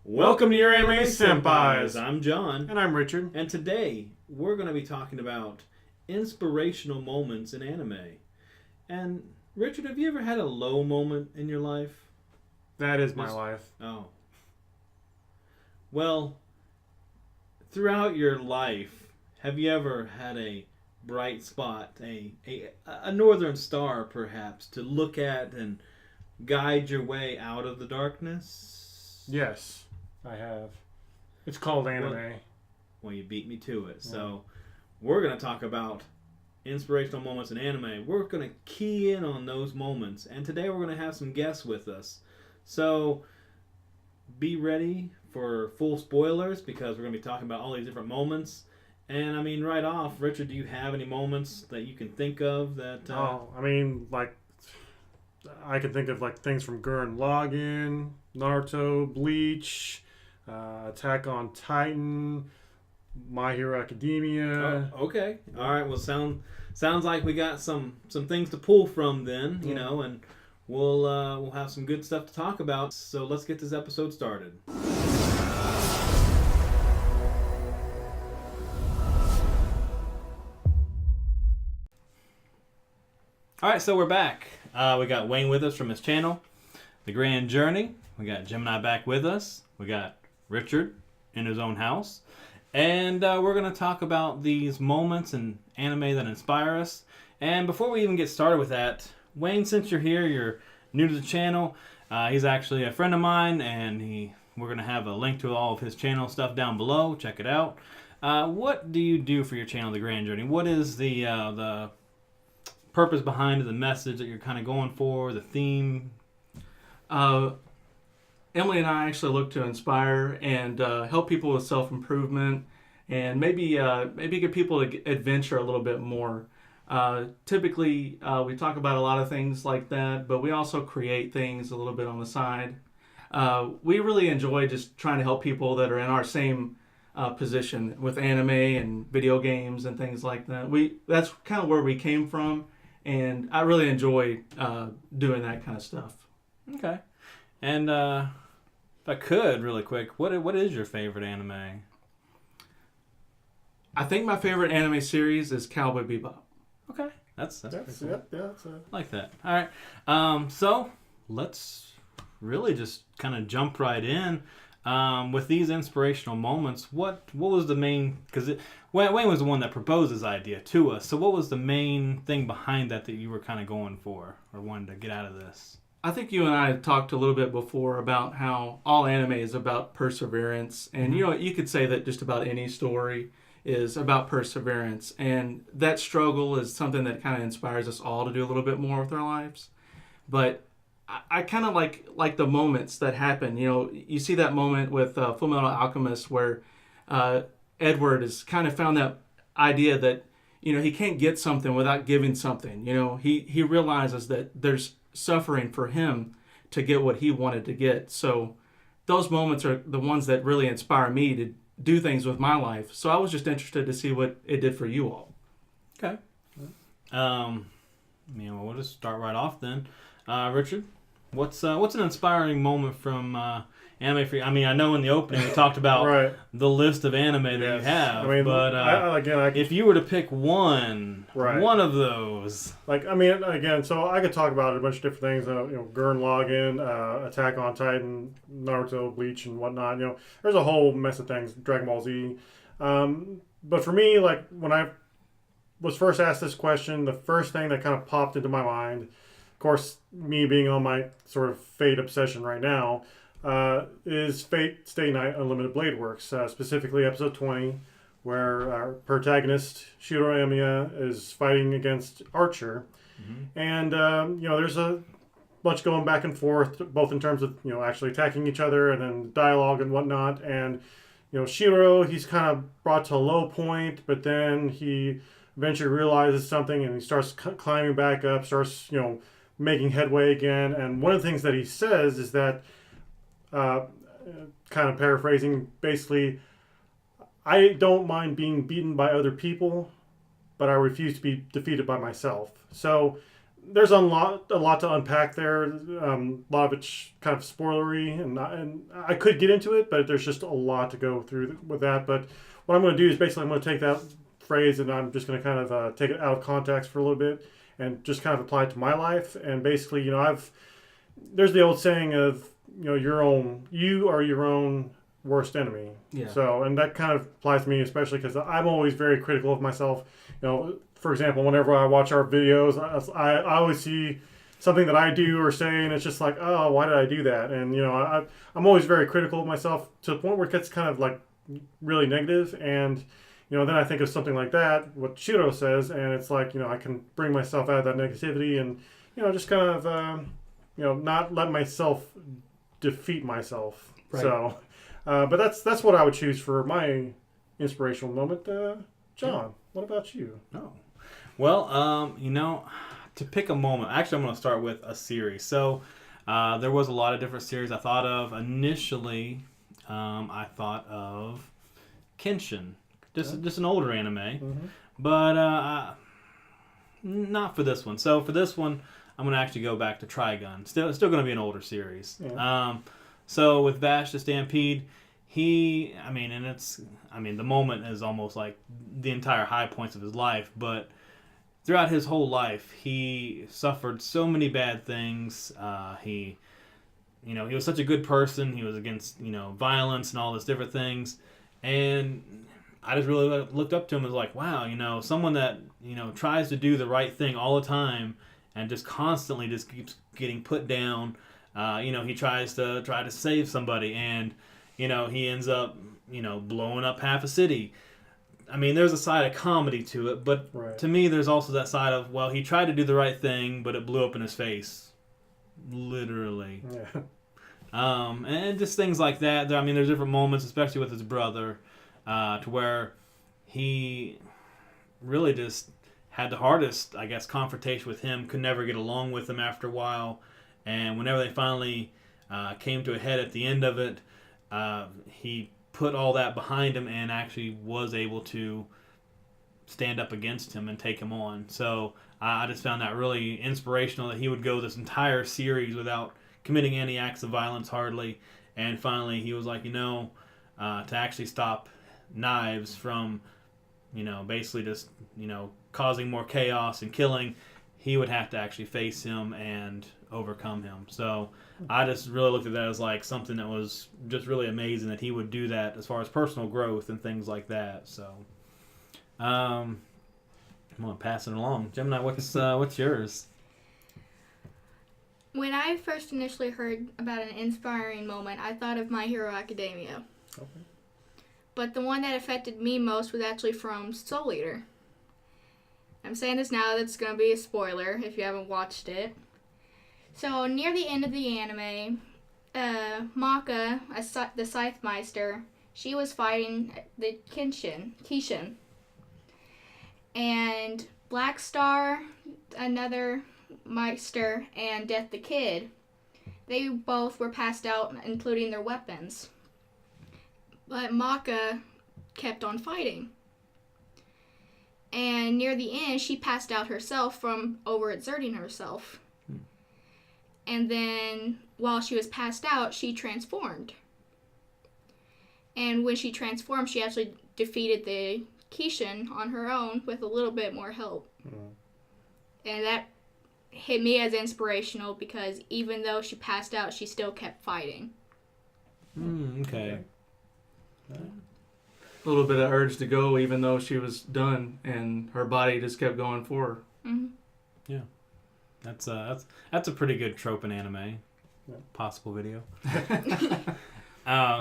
Welcome to your anime Senpais. I'm John. And I'm Richard. And today we're going to be talking about inspirational moments in anime. And Richard, have you ever had a low moment in your life? That is my life. Oh. Well, throughout your life, have you ever had a bright spot, a northern star perhaps, to look at and guide your way out of the darkness? Yes, I have. It's called anime. Well, you beat me to it. So we're going to talk about inspirational moments in anime. We're going to key in on those moments. And today we're going to have some guests with us. So be ready for full spoilers because we're going to be talking about all these different moments. And I mean, right off, Richard, do you have any moments that you can think of that... I can think of things from Gurren Lagann, Naruto, Bleach, Attack on Titan, My Hero Academia. Oh, okay. All right. Well, sounds like we got some things to pull from then, you know, and we'll have some good stuff to talk about. So let's get this episode started. All right, so we're back. We got Wayne with us from his channel, TheGrandJourney. We got Jim and I back with us. We got Richard in his own house. And we're going to talk about these moments in anime that inspire us. And before we even get started with that, Wayne, since you're here, you're new to the channel. He's actually a friend of mine, and we're going to have a link to all of his channel stuff down below. Check it out. What do you do for your channel, TheGrandJourney? What is the purpose behind it, the message that you're kind of going for, the theme? Emily and I actually look to inspire and help people with self-improvement and maybe get people to adventure a little bit more. Typically, we talk about a lot of things like that, but we also create things a little bit on the side. We really enjoy just trying to help people that are in our same position with anime and video games and things like that. That's kind of where we came from, and I really enjoy doing that kind of stuff. Okay. And if I could, really quick, what is your favorite anime? I think my favorite anime series is Cowboy Bebop. Okay. That's cool. That's Like that. All right. So let's really just kind of jump right in. With these inspirational moments, what was the main... Because Wayne was the one that proposed this idea to us. So what was the main thing behind that you were kind of going for or wanted to get out of this? I think you and I had talked a little bit before about how all anime is about perseverance. And, you could say that just about any story is about perseverance. And that struggle is something that kind of inspires us all to do a little bit more with our lives. But I kind of like the moments that happen. You see that moment with Fullmetal Alchemist where Edward has kind of found that idea that, he can't get something without giving something. He realizes that there's suffering for him to get what he wanted to get. So those moments are the ones that really inspire me to do things with my life. So I was just interested to see what it did for you all. Okay. We'll just start right off then. Richard, what's an inspiring moment from anime for you? I mean, I know in the opening we talked about the list of anime that you have, but if you were to pick one of those, so I could talk about a bunch of different things. Gurren Lagann, Attack on Titan, Naruto, Bleach, and whatnot. There's a whole mess of things. Dragon Ball Z. But for me, when I was first asked this question, the first thing that kind of popped into my mind, of course, me being on my sort of Fate obsession right now, is Fate Stay Night Unlimited Blade Works, specifically episode 20, where our protagonist, Shiro Emiya, is fighting against Archer. Mm-hmm. And, there's a bunch going back and forth, both in terms of, actually attacking each other and then dialogue and whatnot. And, Shiro, he's kind of brought to a low point, but then he eventually realizes something and he starts climbing back up, starts, making headway again. And one of the things that he says is that, kind of paraphrasing, basically, I don't mind being beaten by other people, but I refuse to be defeated by myself. So there's a lot to unpack there. A lot of it's kind of spoilery, and I could get into it, but there's just a lot to go through with that. But what I'm going to do is basically I'm going to take that phrase and I'm just going to kind of take it out of context for a little bit and just kind of apply it to my life. And basically, there's the old saying of you are your own worst enemy. Yeah. So, and that kind of applies to me, especially because I'm always very critical of myself. For example, whenever I watch our videos, I always see something that I do or say, and it's just like, oh, why did I do that? And I'm always very critical of myself to the point where it gets kind of like really negative. And then I think of something like that, what Shiro says, and it's like I can bring myself out of that negativity and just kind of not let myself defeat myself. Right. So, but that's what I would choose for my inspirational moment. John, what about you? Oh. Well, to pick a moment, actually, I'm going to start with a series. So, there was a lot of different series I thought of. Initially, I thought of Kenshin, just an older anime, Mm-hmm. but not for this one. So, for this one, I'm going to actually go back to Trigun. Still going to be an older series. Yeah. So, with Vash the Stampede, the moment is almost like the entire high points of his life, but throughout his whole life, he suffered so many bad things. He was such a good person. He was against, violence and all these different things. And I just really looked up to him as like, wow, someone that, tries to do the right thing all the time and just constantly just keeps getting put down. He tries to save somebody and, he ends up, blowing up half a city. I mean, there's a side of comedy to it, but Right. to me, there's also that side of, well, he tried to do the right thing, but it blew up in his face. Literally. Yeah. And just things like that. There's different moments, especially with his brother, to where he really just had the hardest, I guess, confrontation with him, could never get along with him after a while. And whenever they finally came to a head at the end of it, he put all that behind him and actually was able to stand up against him and take him on. So I just found that really inspirational that he would go this entire series without committing any acts of violence hardly. And finally he was like, to actually stop Knives from, basically just, causing more chaos and killing, he would have to actually face him and overcome him. So I just really looked at that as like something that was just really amazing that he would do that as far as personal growth and things like that. So I'm gonna pass it along. Gemini, what's yours? When I first initially heard about an inspiring moment, I thought of My Hero Academia. Okay. But the one that affected me most was actually from Soul Eater. I'm saying this now, that's going to be a spoiler if you haven't watched it. So, near the end of the anime, Maka, the Scythe Meister, she was fighting the Kishin. And Black Star, another Meister, and Death the Kid, they both were passed out, including their weapons. But Maka kept on fighting. And near the end, she passed out herself from overexerting herself. And then, while she was passed out, she transformed. And when she transformed, she actually defeated the Kishin on her own with a little bit more help. And that hit me as inspirational because even though she passed out, she still kept fighting. Okay. A little bit of urge to go, even though she was done, and her body just kept going for her. Mm-hmm. Yeah, that's a pretty good trope in anime. Yeah. Possible video.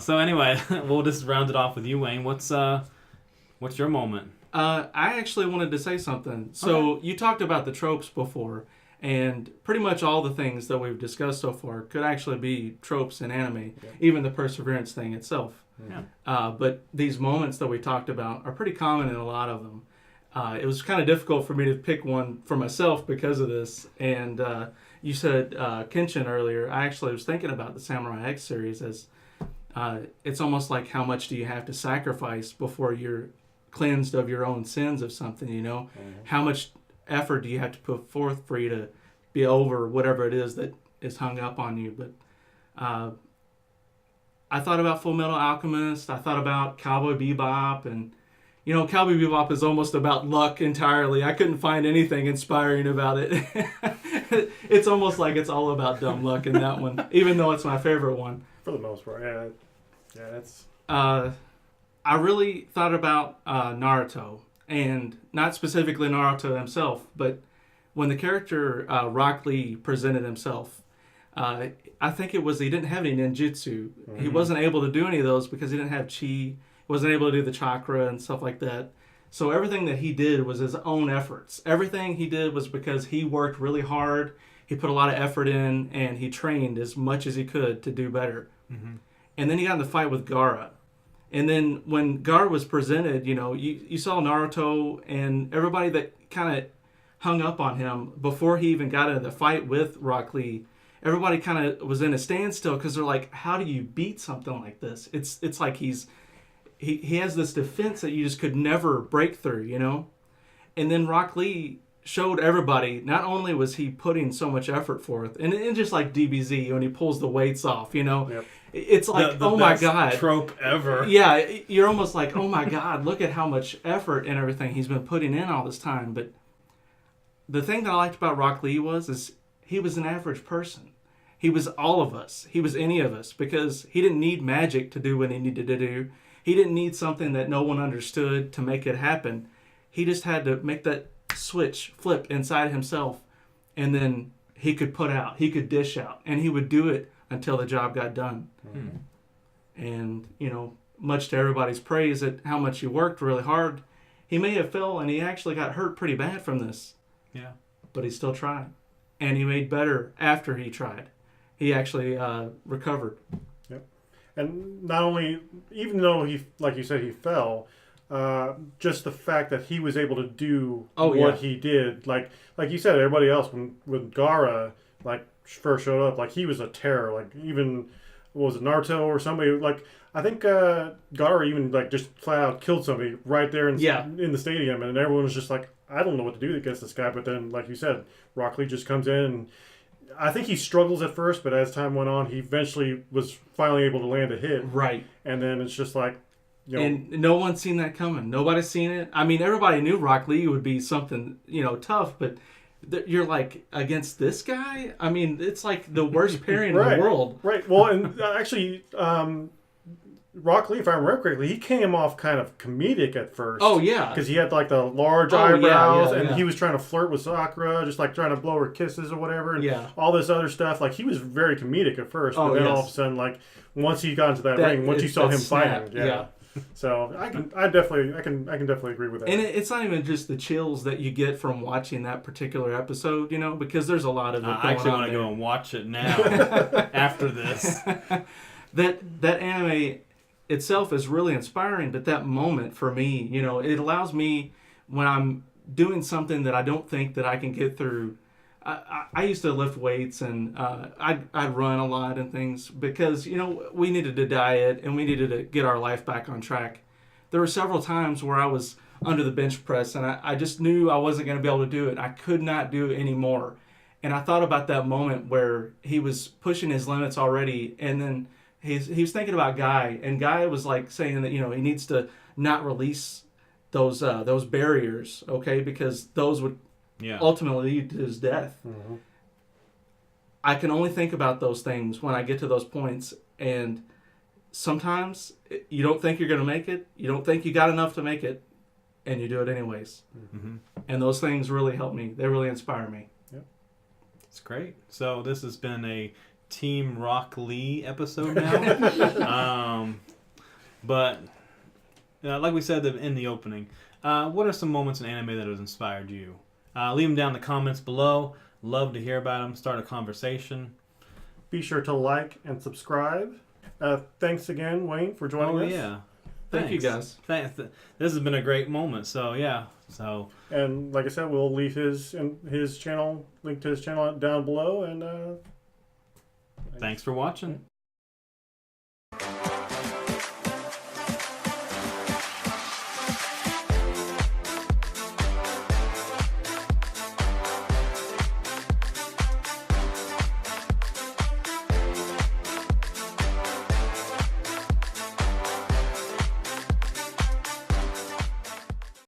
So anyway, we'll just round it off with you, Wayne. What's your moment? I actually wanted to say something. So you talked about the tropes before, and pretty much all the things that we've discussed so far could actually be tropes in anime, even the perseverance thing itself. Yeah. But these moments that we talked about are pretty common in a lot of them. It was kind of difficult for me to pick one for myself because of this. And you said Kenshin earlier. I actually was thinking about the Samurai X series as it's almost like how much do you have to sacrifice before you're cleansed of your own sins of something, How much effort do you have to put forth for you be over whatever it is that is hung up on you. But I thought about Full Metal Alchemist. I thought about Cowboy Bebop, and Cowboy Bebop is almost about luck entirely. I couldn't find anything inspiring about it. It's almost like it's all about dumb luck in that one, even though it's my favorite one. For the most part, yeah. That's. I really thought about Naruto, and not specifically Naruto himself, but when the character Rock Lee presented himself, I think it was he didn't have any ninjutsu. He wasn't able to do any of those because he didn't have chi. He wasn't able to do the chakra and stuff like that. So everything that he did was his own efforts. Everything he did was because he worked really hard. He put a lot of effort in, and he trained as much as he could to do better. Mm-hmm. And then he got in the fight with Gaara. And then when Gaara was presented, you saw Naruto and everybody that kind of hung up on him before he even got into the fight with Rock Lee. Everybody kind of was in a standstill because they're like, how do you beat something like this? It's like he has this defense that you just could never break through, And then Rock Lee showed everybody, not only was he putting so much effort forth, and just like DBZ when he pulls the weights off, Yep. It's like, the oh my best God. trope ever. Yeah, you're almost like, oh my God, look at how much effort and everything he's been putting in all this time. But the thing that I liked about Rock Lee is he was an average person. He was all of us. He was any of us because he didn't need magic to do what he needed to do. He didn't need something that no one understood to make it happen. He just had to make that switch flip inside himself, and then he could dish out, and he would do it until the job got done. Mm-hmm. And, much to everybody's praise at how much he worked really hard, he may have fell and he actually got hurt pretty bad from this. Yeah. But he still tried. And he made better after he tried. He actually recovered. Yep. And not only, even though he, like you said, he fell, just the fact that he was able to do what he did, like you said, everybody else when Gaara first showed up, he was a terror. Even was it Naruto or somebody? I think Gaara even just flat out killed somebody right there in the stadium, and everyone was just like, I don't know what to do against this guy. But then, like you said, Rock Lee just comes in, and I think he struggles at first, but as time went on, he eventually was finally able to land a hit. Right. And then it's just like. And no one's seen that coming. Nobody's seen it. I mean, everybody knew Rock Lee would be something, tough, but you're like, against this guy? I mean, it's like the worst pairing in the world. Right. Well, and actually, Rock Lee, if I remember correctly, he came off kind of comedic at first. Oh, yeah. Because he had the large eyebrows, and he was trying to flirt with Sakura, just trying to blow her kisses or whatever, and all this other stuff. He was very comedic at first, but then all of a sudden, once he got into that ring, once you saw him fighting, So I can definitely agree with that. And it's not even just the chills that you get from watching that particular episode, because there's a lot of it going on. I actually want to go and watch it now after this. That anime itself is really inspiring, but that moment for me, it allows me when I'm doing something that I don't think that I can get through. I used to lift weights and I'd run a lot and things because, we needed to diet and we needed to get our life back on track. There were several times where I was under the bench press and I just knew I wasn't going to be able to do it. I could not do it anymore. And I thought about that moment where he was pushing his limits already, and then he was thinking about Guy, and Guy was saying that, he needs to not release those barriers, okay, because those would ultimately lead to his death. Mm-hmm. I can only think about those things when I get to those points, and sometimes you don't think you're going to make it, you don't think you got enough to make it, and you do it anyways. Mm-hmm. And those things really help me. They really inspire me. Yep. It's great. So this has been a Team Rock Lee episode now. But like we said in the opening, what are some moments in anime that has inspired you? Leave them down in the comments below. Love to hear about them. Start a conversation. Be sure to like and subscribe. Thanks again, Wayne, for joining us. Oh, yeah. Thank you, guys. This has been a great moment. So, yeah. And like I said, we'll leave his channel, link to his channel down below. And thanks for watching.